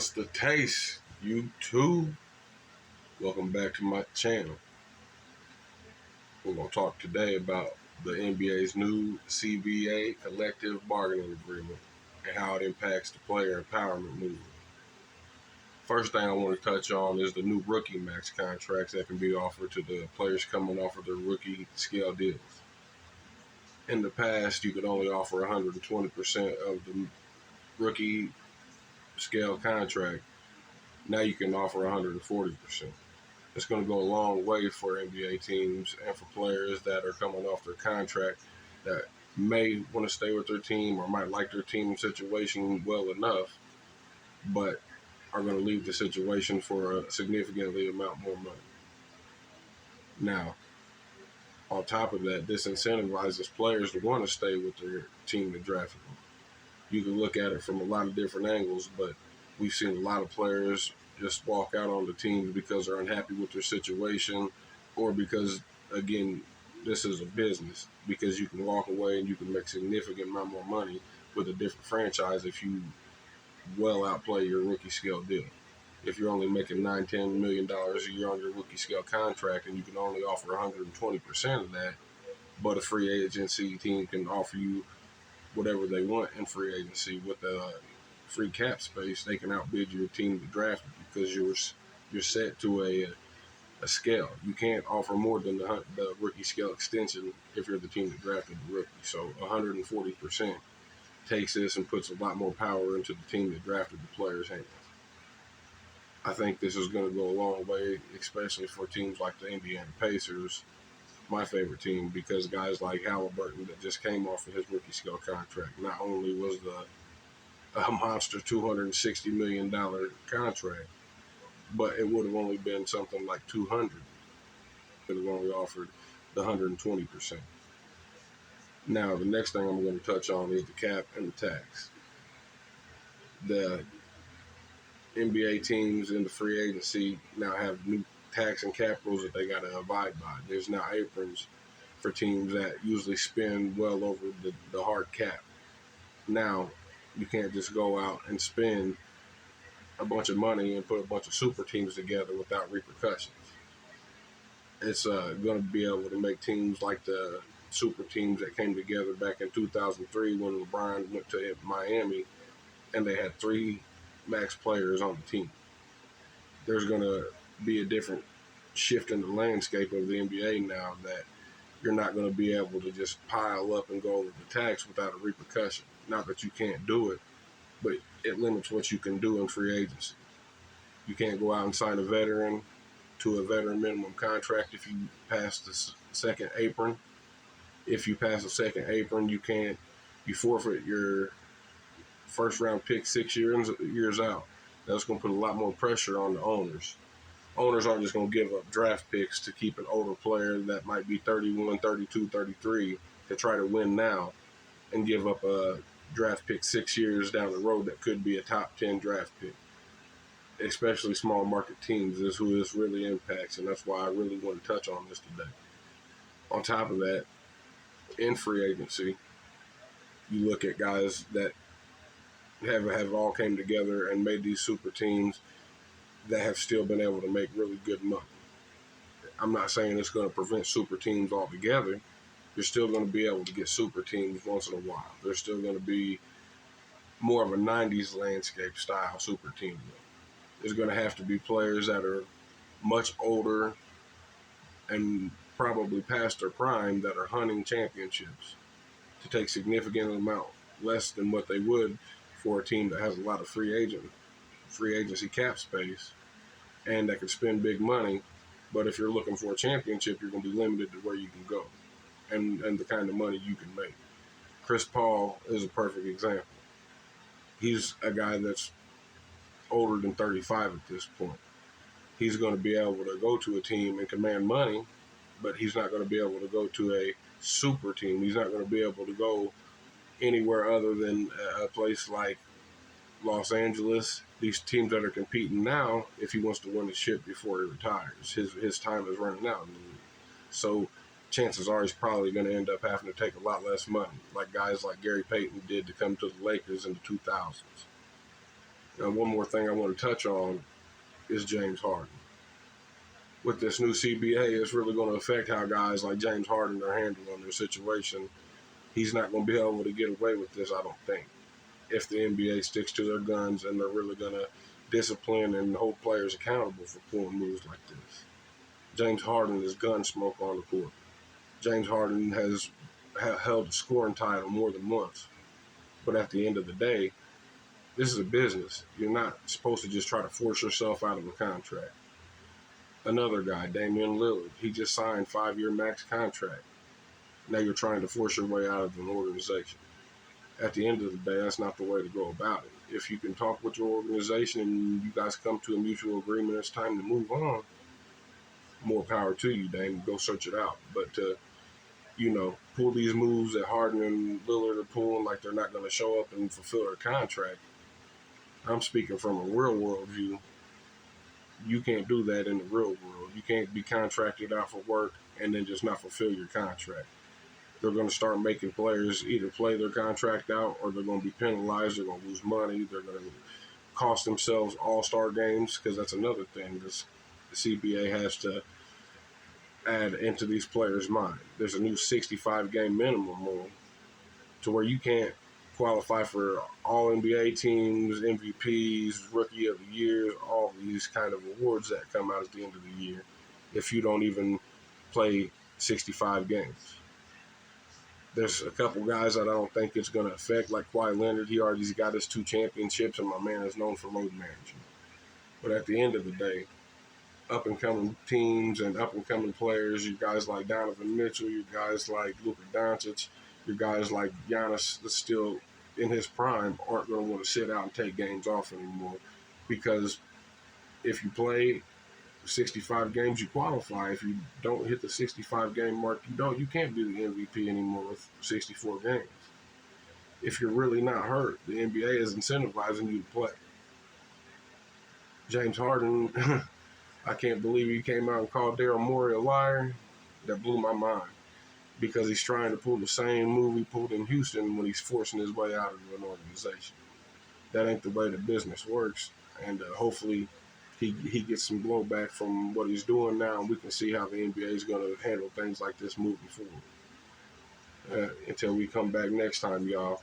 What's the taste, YouTube? Welcome back to my channel. We're going to talk today about the NBA's new CBA, Collective Bargaining Agreement, and how it impacts the player empowerment movement. First thing I want to touch on is the new rookie max contracts that can be offered to the players coming off of their rookie scale deals. In the past, you could only offer 120% of the rookie scale contract. Now you can offer 140%. It's going to go a long way for NBA teams and for players that are coming off their contract that may want to stay with their team or might like their team situation well enough, but are going to leave the situation for a significantly amount more money. Now, on top of that, this incentivizes players to want to stay with their team that drafted them. You can look at it from a lot of different angles, but we've seen a lot of players just walk out on the teams because they're unhappy with their situation, or because, again, this is a business, because you can walk away and you can make significant amount more money with a different franchise if you well outplay your rookie scale deal. If you're only making $9-10 million a year on your rookie scale contract and you can only offer 120% of that, but a free agency team can offer you whatever they want in free agency with a free cap space, they can outbid your team to draft because you're set to a scale. You can't offer more than the rookie scale extension if you're the team that drafted the rookie. So 140% takes this and puts a lot more power into the team that drafted the player's hands. I think this is going to go a long way, especially for teams like the Indiana Pacers, my favorite team, because guys like Halliburton that just came off of his rookie scale contract, not only was a monster $260 million contract, but it would have only been something like 200. Could have only offered the 120%. Now, the next thing I'm going to touch on is the cap and the tax. The NBA teams in the free agency now have new tax and cap rules that they got to abide by. There's now aprons for teams that usually spend well over the hard cap. Now, you can't just go out and spend a bunch of money and put a bunch of super teams together without repercussions. It's going to be able to make teams like the super teams that came together back in 2003 when LeBron went to Miami and they had 3 max players on the team. There's going to be a different shift in the landscape of the NBA now, that you're not going to be able to just pile up and go over the tax without a repercussion. Not that you can't do it, but it limits what you can do in free agency. You can't go out and sign a veteran to a veteran minimum contract if you pass the second apron. If you pass the second apron, you forfeit your first round pick 6 years out. That's going to put a lot more pressure on the owners. Owners aren't just going to give up draft picks to keep an older player that might be 31, 32, 33 to try to win now, and give up a draft pick 6 years down the road that could be a top 10 draft pick. Especially small market teams is who this really impacts, and that's why I really want to touch on this today. On top of that, in free agency, you look at guys that have all came together and made these super teams that have still been able to make really good money. I'm not saying it's going to prevent super teams altogether. You're still going to be able to get super teams once in a while. There's still going to be more of a 90s landscape style super team. There's going to have to be players that are much older and probably past their prime that are hunting championships to take significant amount less than what they would for a team that has a lot of free agency cap space and that can spend big money. But if you're looking for a championship, you're going to be limited to where you can go and the kind of money you can make. Chris Paul is a perfect example. He's a guy that's older than 35 at this point. He's going to be able to go to a team and command money, but he's not going to be able to go to a super team. He's not going to be able to go anywhere other than a place like Los Angeles, these teams that are competing now, if he wants to win the ship before he retires. His time is running out. So chances are he's probably going to end up having to take a lot less money, like guys like Gary Payton did to come to the Lakers in the 2000s. One more thing I want to touch on is James Harden. With this new CBA, it's really going to affect how guys like James Harden are handling their situation. He's not going to be able to get away with this, I don't think, if the NBA sticks to their guns and they're really going to discipline and hold players accountable for pulling moves like this. James Harden is gun smoke on the court. James Harden has held a scoring title more than once. But at the end of the day, this is a business. You're not supposed to just try to force yourself out of a contract. Another guy, Damian Lillard, he just signed 5-year max contract. Now you're trying to force your way out of an organization. At the end of the day, that's not the way to go about it. If you can talk with your organization and you guys come to a mutual agreement, it's time to move on. More power to you, Dame. Go search it out. But pull these moves that Harden and Lillard are pulling like they're not going to show up and fulfill their contract. I'm speaking from a real world view. You can't do that in the real world. You can't be contracted out for work and then just not fulfill your contract. They're going to start making players either play their contract out or they're going to be penalized. They're going to lose money. They're going to cost themselves all-star games, because that's another thing the CBA has to add into these players' mind. There's a new 65-game minimum rule to where you can't qualify for all NBA teams, MVPs, Rookie of the Year, all these kind of awards that come out at the end of the year if you don't even play 65 games. There's a couple guys that I don't think it's going to affect, like Kawhi Leonard. He already got his 2 championships, and my man is known for load management. But at the end of the day, up-and-coming teams and up-and-coming players, you guys like Donovan Mitchell, you guys like Luka Doncic, you guys like Giannis that's still in his prime aren't going to want to sit out and take games off anymore, because if you play 65 games, you qualify. If you don't hit the 65-game mark, you can't be the MVP anymore with 64 games. If you're really not hurt, the NBA is incentivizing you to play. James Harden, I can't believe he came out and called Daryl Morey a liar. That blew my mind, because he's trying to pull the same move he pulled in Houston when he's forcing his way out of an organization. That ain't the way the business works, and hopefully he gets some blowback from what he's doing now, and we can see how the NBA is going to handle things like this moving forward. Until we come back next time, y'all,